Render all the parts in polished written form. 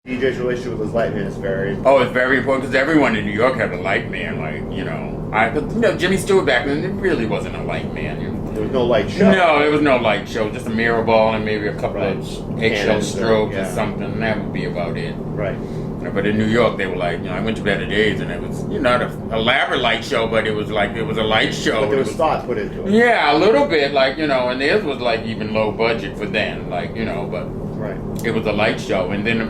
DJ's relationship with his light man is very... Oh, it's very important because everyone in New York had a light man. Jimmy Stewart back then, it really wasn't a light man. There was no light show. No, there was no light show. Just a mirror ball and maybe a couple of eggshell strokes or something. And that would be about it. Right. But in New York, they were like, I went to Better Days, and it was, not an elaborate light show, but it was like, it was a light show. But there was thought put into it. Yeah, a little bit, and theirs was like even low budget for then, but right. It was a light show. And then I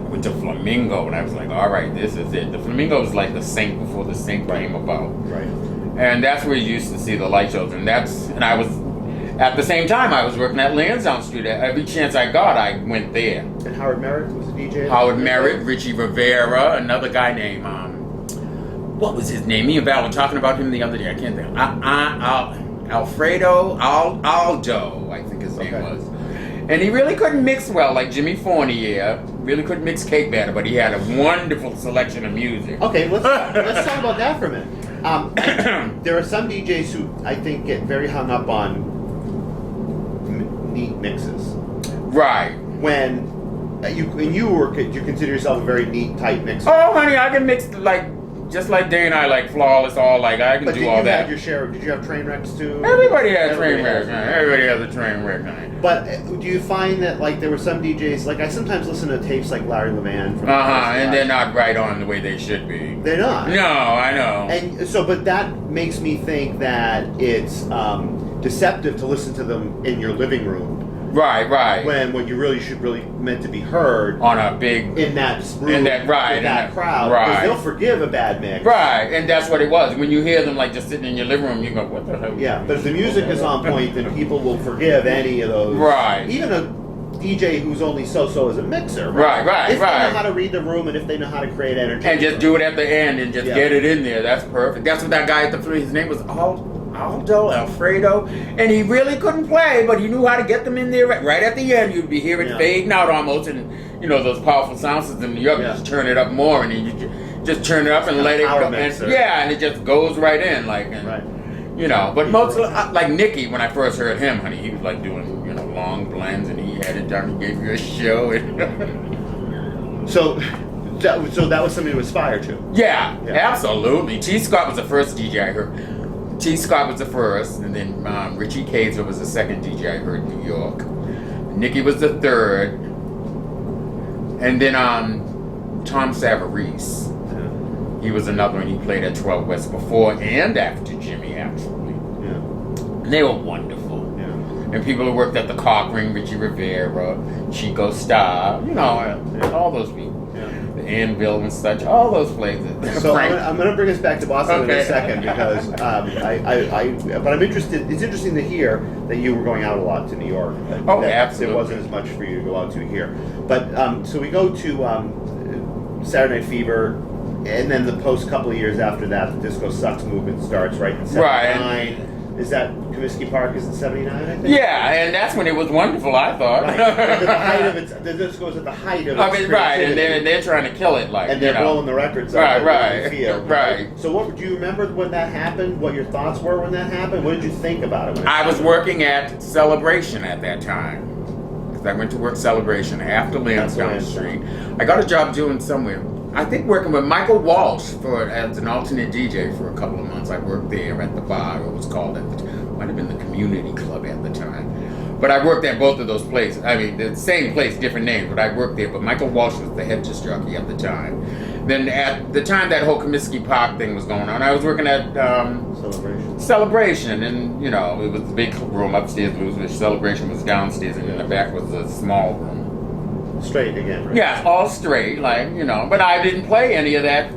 went to Flamingo, and I was like, all right, this is it. The Flamingo was like the Saint before the Saint came about. Right. And that's where you used to see the light shows, and I was, at the same time, I was working at Lansdowne Street. Every chance I got, I went there. And Howard Merritt was a DJ? Howard Merritt, Richie Rivera, another guy named, what was his name? Me and Val were talking about him the other day. I can't think. Aldo, I think his name was. And he really couldn't mix well, like Jimmy Fournier. Really couldn't mix cake batter, but he had a wonderful selection of music. Okay, let's talk about that for a minute. There are some DJs who I think get very hung up on neat mixes. Right. When you consider yourself a very neat, tight mixer. Oh, honey, I can mix just like Day and I, like flawless, I can do all that. Did you have train wrecks too? Everybody had train wrecks. Everybody has a train wreck. But do you find that there were some DJs, I sometimes listen to tapes like Larry Levan from and they're not right on the way they should be. They're not. No, I know. And so, but that makes me think that it's deceptive to listen to them in your living room. Right. When you really should meant to be heard on a big in that room, in that crowd, because they'll forgive a bad mix. Right, and that's what it was. When you hear them just sitting in your living room, you go, "What the hell?" Yeah, but if the music is on point, then people will forgive any of those. Right. Even a DJ who's only so-so as a mixer. Right. If they know how to read the room and if they know how to create energy, and just do it at the end and just get it in there. That's perfect. That's what that guy at the flute. His name was Alfredo, and he really couldn't play, but he knew how to get them in there right at the end. You'd be hearing it fading out almost, and those powerful sound systems in New York, you just turn it up more, and you just turn it up and let it go, and it just goes right in, But most like Nicky, when I first heard him, honey, he was doing long blends, and he had it done. He gave you a show, so that was something to aspire to. Yeah, absolutely. T. Scott was the first DJ I heard. T. Scott was the first, and then Richie Kaiser was the second DJ I heard in New York. Nicky was the third, and then Tom Savarese. He was another one. He played at 12 West before and after Jimmy, actually. Yeah. And they were wonderful. Yeah. And people who worked at the Cock Ring, Richie Rivera, Chico Star, all those people. The Anvil and such, all those places. So I'm going to bring us back to Boston in a second because but I'm interested. It's interesting to hear that you were going out a lot to New York. Absolutely. There wasn't as much for you to go out to here. But so we go to Saturday Night Fever, and then the post couple of years after that, the Disco Sucks movement starts right in '79. Right. Is that Comiskey Park is in '79, I think? Yeah, and that's when it was wonderful, I thought. Right. At the height of the disco's at the height of its and they're trying to kill it, and they're blowing the records out. Right. So do you remember when that happened? What your thoughts were when that happened? What did you think about it? I was working at Celebration at that time. Because I went to work Celebration after Lansdowne Street. I got a job doing somewhere. I think working with Michael Walsh as an alternate DJ for a couple of months. I worked there at the bar. It was called might have been the Community Club at the time. But I worked at both of those places. I mean, the same place, different names, but I worked there. But Michael Walsh was the head disc jockey at the time. Then at the time that whole Comiskey Park thing was going on, I was working at Celebration. And, it was a big room upstairs, which Celebration was downstairs, and in the back was a small room. Straight again, right? Yeah, all straight, but I didn't play any of that.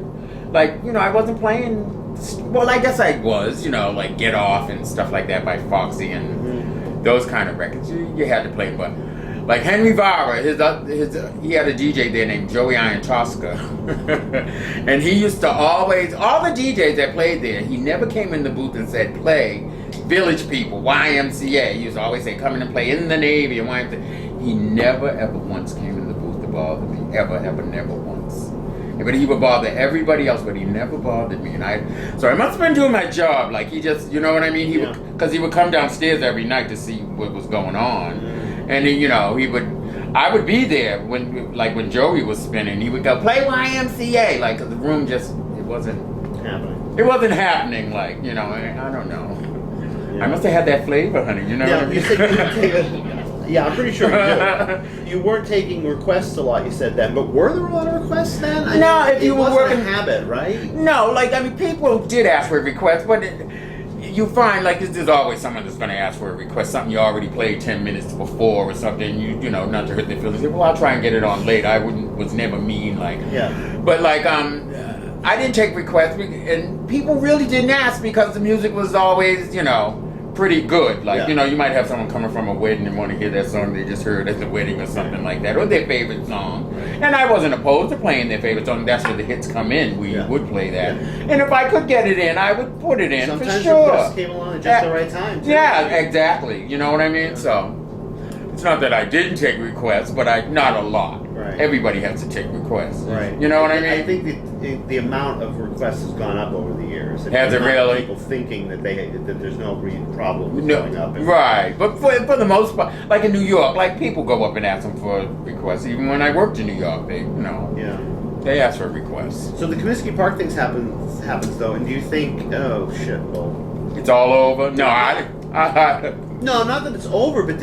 I wasn't playing, well, I guess I was, Get Off and stuff like that by Foxy and those kind of records. You had to play, but like Henry Vara, he had a DJ there named Joey Iron Tosca. And he used to always, all the DJs that played there, he never came in the booth and said, play Village People, YMCA. He used to always say, come in and play In the Navy and YMCA. He never ever once came in the booth to bother me. Ever, never once. But he would bother everybody else, but he never bothered me. And so I must have been doing my job. He just, you know what I mean? Because he would come downstairs every night to see what was going on. And he would, I would be there when Joey was spinning. He would go, play YMCA, like, 'cause the room just, it wasn't happening, like, you know, I don't know. Yeah. I must have had that flavor, honey, you know what I mean? You said you didn't take yeah, I'm pretty sure you did. You weren't taking requests a lot, you said then, but were there a lot of requests then? If you were working... a habit, right? No, like, I mean, people did ask for requests, but you find, like, there's always someone that's going to ask for a request, something you already played 10 minutes before or something, you know, not to hurt their feelings. Well, I'll try and get it on late. I was never mean, like... Yeah. But, like, I didn't take requests, and people really didn't ask because the music was always, you know, pretty good. Like, you know, you might have someone coming from a wedding and want to hear that song they just heard at the wedding or something like that, or their favorite song. And I wasn't opposed to playing their favorite song. That's where the hits come in. We would play that. And if I could get it in, I would put it in. Sometimes for sure. Requests came along at just the right time, too. Yeah, exactly. You know what I mean? So, it's not that I didn't take requests, but not a lot. Right. Everybody has to take requests. Right. You know what I mean? I think the amount of requests has gone up over the years. Has it really? People thinking that there's no real problem with going up. Right. But for the most part, like in New York, like people go up and ask them for requests. Even when I worked in New York, they ask for requests. So the Comiskey Park things happens though, and do you think? Oh shit! Well, it's all over. No, no, not that it's over, but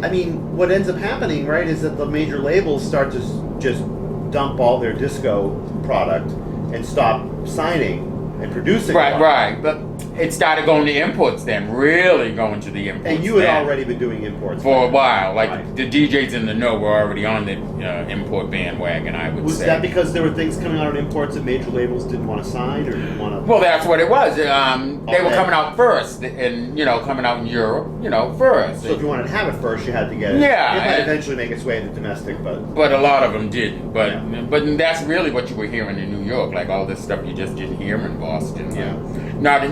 I mean, what ends up happening, right, is that the major labels start to just dump all their disco product and stop signing and producing. Right. But it started going to imports then, really going to the imports. And you had already been doing imports for a while. Like the DJs in the know were already on the import bandwagon, I would say. Was that because there were things coming out on imports that major labels didn't want to sign or didn't want to? Well, that's what it was. They were coming out first, and coming out in Europe, first. So if you wanted to have it first, you had to get it. Yeah, it might eventually make its way into domestic, but a lot of them didn't. But that's really what you were hearing in New York, like all this stuff you just didn't hear in Boston. Yeah. Not,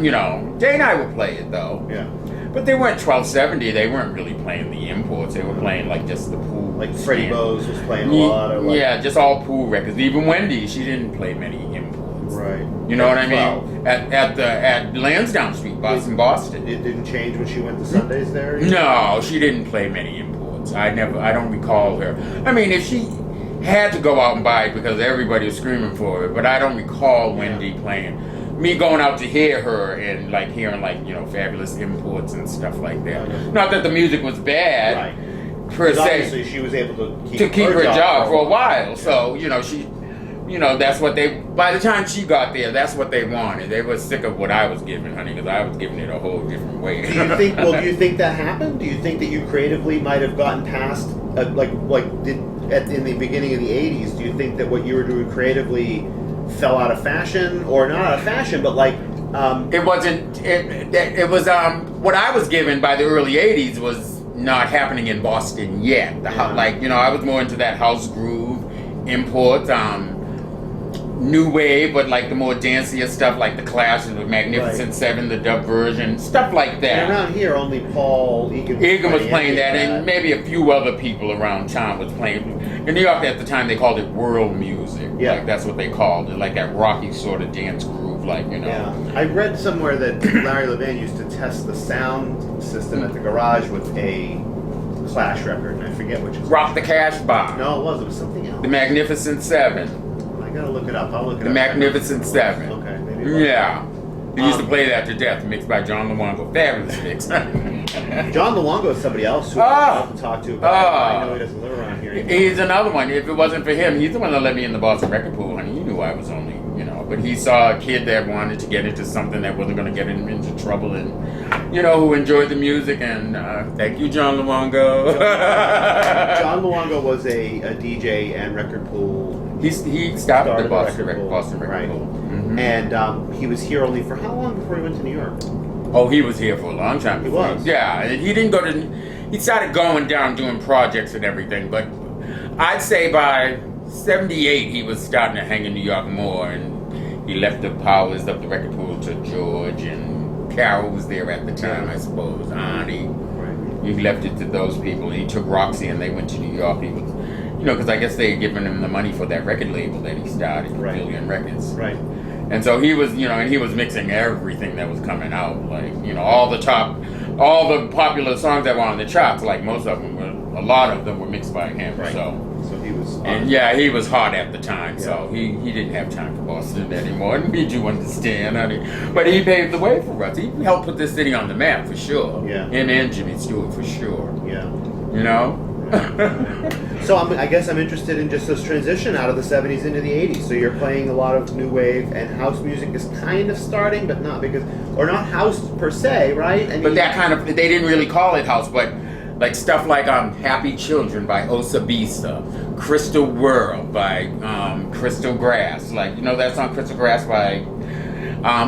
Jay and I would play it though. Yeah. But they weren't 1270. They weren't really playing the imports. They were playing like just the pool. Like Freddie Bose was playing a lot. Or just all pool records. Even Wendy, she didn't play many imports. Right. You know what I mean? At Lansdowne Street, Boston. It didn't change when she went to Sundays there? No, she didn't play many imports. I don't recall her. I mean, if she had to go out and buy it because everybody was screaming for it, but I don't recall Wendy playing. Me going out to hear her and like hearing like fabulous imports and stuff like that. Not that the music was bad per se. Obviously, she was able to keep her job for a while. So she, that's what they. By the time she got there, that's what they wanted. They were sick of what I was giving, honey, because I was giving it a whole different way. Do you think that happened? Do you think that you creatively might have gotten past in the beginning of the '80s? Do you think that what you were doing creatively fell out of fashion, or not out of fashion, but like it wasn't. It was what I was given by the early '80s was not happening in Boston yet. I was more into that house groove, imports, new wave, but like the more dancier stuff, like the Clash and the Magnificent Seven, the dub version, stuff like that. And around here, only Paul Egan was playing that, and maybe a few other people around town was playing. In New York at the time, they called it world music. Yeah, like that's what they called it, like that rocky sort of dance groove, Yeah, I read somewhere that Larry Levan used to test the sound system at the garage with a Clash record, and I forget which. Rock the Cash Bar. No, it was something else. The Magnificent Seven. I gotta look it up. I'll look it up. The Magnificent Seven. Okay, maybe. Yeah. They used to play that to death, mixed by John Luongo. Fabulous mix. John Luongo is somebody else who I have to talk to about. I know he doesn't live around here anymore. He's another one. If it wasn't for him, he's the one that let me in the Boston record pool, honey. He knew I was only, but he saw a kid that wanted to get into something that wasn't going to get him into trouble and, who enjoyed the music. And thank you, John Luongo. John Luongo was a DJ and record pool. He started the Boston record pool. Mm-hmm. And he was here only for how long before he went to New York? Oh, he was here for a long time. He was? Yeah, he didn't go to... He started going down doing projects and everything, but I'd say by 78 he was starting to hang in New York more, and he left the powers of the record pool to George, and Carol was there at the time, I suppose, Ani. He left it to those people. He took Roxy and they went to New York. He was... because I guess they had given him the money for that record label that he started, Billion Records. Right. And so he was, and he was mixing everything that was coming out, like, all the popular songs that were on the charts, like most of them were a lot of them were mixed by him. Right. So he was. And yeah, he was hot at the time, Yeah. so he didn't have time for Boston anymore. And we do understand, honey. But he paved the way for us. He helped put this city on the map for sure. Yeah. Him and Jimmy Stewart for sure. Yeah. You know. So I guess I'm interested in just this transition out of the 70s into the 80s. So you're playing a lot of new wave, and house music is kind of starting, but not not house per se, right? I mean, But that kind of, they didn't really call it house, but like stuff like Happy Children by Osabisa, Crystal World by Crystal Grass, like, you know that song Crystal Grass by,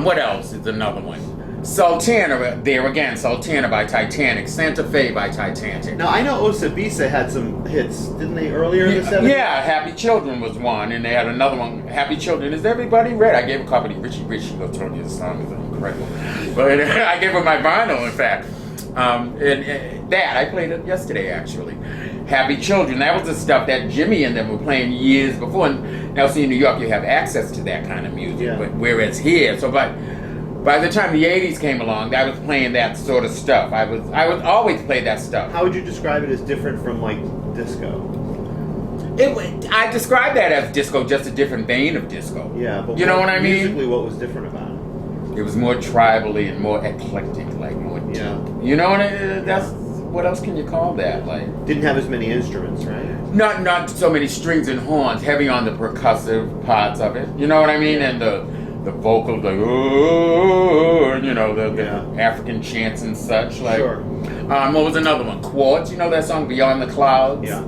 what else is another one? Sultana, there again, Sultana by Titanic, Santa Fe by Titanic. Now I know Osabisa had some hits, didn't they, earlier in the 70s? Yeah, Happy Children was one, and they had another one, Happy Children. Is everybody read? I gave a copy to Richie Rich. She told me the song is incredible. But I gave her my vinyl, in fact. And that, I played it yesterday, actually. Happy Children, that was the stuff that Jimmy and them were playing years before. And now, see, in New York, you have access to that kind of music. Yeah. But whereas here, so by the time the 80s came along, I was playing that sort of stuff. I would always play that stuff. How would you describe it as different from, like, disco? I describe that as disco, just a different vein of disco. Yeah, but you know what I mean? Musically, what was different about it? It was more tribally and more eclectic, like more. Yeah. You know what? That's what else can you call that? Like, Didn't have as many instruments, right? not so many strings and horns, heavy on the percussive parts of it. You know what I mean? And the vocal, like oh, you know, the African chants and such. Like, Sure. What was another one? Quartz. You know that song, Beyond the Clouds? Yeah.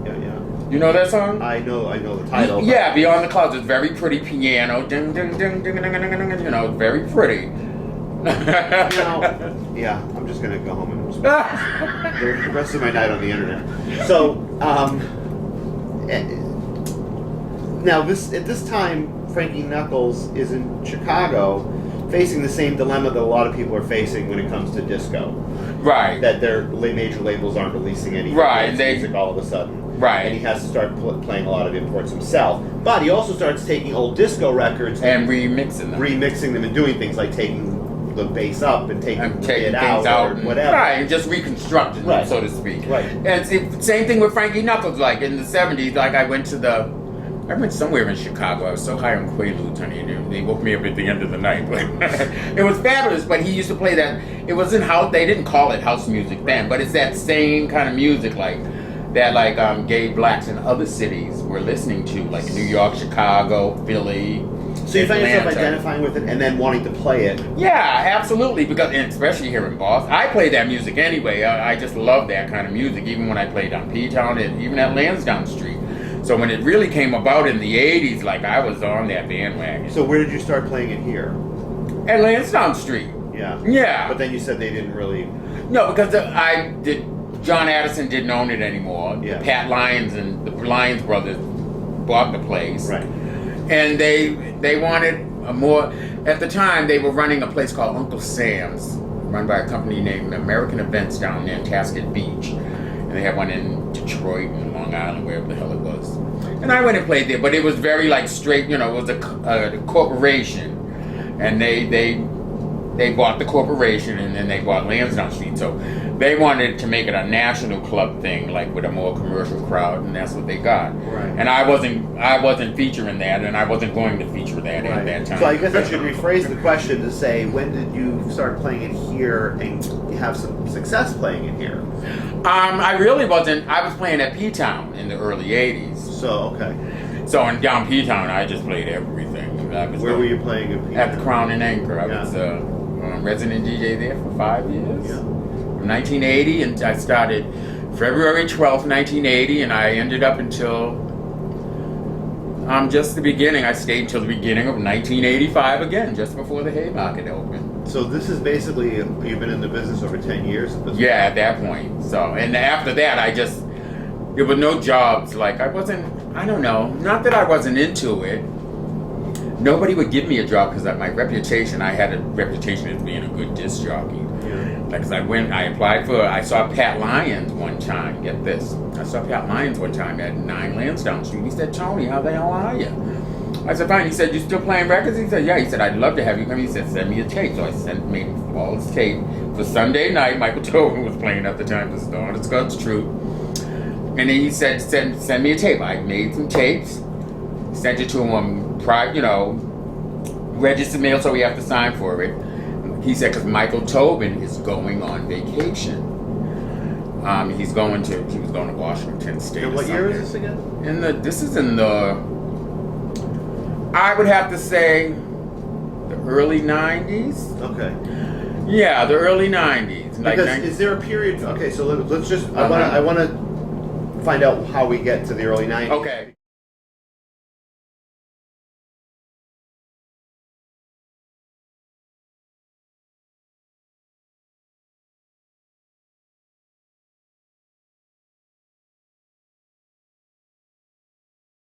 You know that song? I know the title. but- Yeah, Beyond the Clouds. It's very pretty piano. Ding, ding, ding, ding, ding, ding, ding, ding, you know, it's very pretty. Yeah, I'm just gonna go home and spend the rest of my night on the internet. So, now at this time, Frankie Knuckles is in Chicago, facing the same dilemma that a lot of people are facing when it comes to disco. Right. That their major labels aren't releasing any Right, music all of a sudden. Right. And he has to start playing a lot of imports himself. But he also starts taking old disco records And remixing them and doing things like taking the bass up and taking it things out or whatever. Right, and just reconstructing them, so to speak. Right. And same thing with Frankie Knuckles, like in the 70s, like I went somewhere in Chicago. I was so high on Quaaludes, honey, and they woke me up at the end of the night. It was fabulous, but he used to play that. It wasn't house, they didn't call it house music then, but it's that same kind of music, like gay blacks in other cities were listening to, like New York, Chicago, Philly. So you find yourself Atlanta. identifying with it and then wanting to play it. Yeah, absolutely, because and especially here in Boston. I play that music anyway. I just love that kind of music, even when I played on P-Town and even at Lansdowne Street. So when it really came about in the 80s, like I was on that bandwagon. So where did you start playing it here? At Lansdowne Street. Yeah. Yeah. But then you said they didn't really... No, because John Addison didn't own it anymore. Yeah. Pat Lyons and the Lyons Brothers bought the place. Right. And they wanted a more... At the time, they were running a place called Uncle Sam's, run by a company named American Events down in Nantasket Beach. And they had one in Detroit and Long Island, wherever the hell it was. And I went and played there, but it was very like straight, you know, it was a corporation. And they bought the corporation, and then they bought Lansdowne Street. So they wanted to make it a national club thing, like with a more commercial crowd, and that's what they got. Right. And I wasn't featuring that, and I wasn't going to feture that at that time. So I guess I should rephrase the question to say, when did you start playing it here and have some success playing it here? I really wasn't. I was playing at P-Town in the early 80s. So, okay. So in down P-Town, I just played everything. Where were you playing at P-Town? At the Crown and Anchor. I Yeah. was resident DJ there for 5 years. Yeah. From 1980, and I started February 12th, 1980, and I ended up until just the beginning. I stayed until the beginning of 1985 again, just before the Haymarket opened. So this is basically, you've been in the business over 10 years at this Yeah, at that point. So, and after that, there were no jobs. Like, I don't know, not that I wasn't into it. Nobody would give me a job because of my reputation. I had a reputation as being a good disc jockey. Yeah. Like, I saw Pat Lyons one time, get this. I saw Pat Lyons one time at 9 Lansdowne Street. He said, "Tony, how the hell are you?" I said, "Fine." He said, "You still playing records?" He said, "Yeah." He said, "I'd love to have you come." He said, "Send me a tape." So I made him all his tape. For Sunday night, Michael Tobin was playing at the time. This is the honest God's truth. And then he said, send me a tape. I made some tapes, sent it to him, registered mail, so we have to sign for it. He said, because Michael Tobin is going on vacation. He was going to Washington State. And what year is this again? This is in the, I would have to say, the early 90s. Okay. Yeah, the early 90s. Because is there a period? Okay, so let's just. I want to find out how we get to the early 90s. Okay.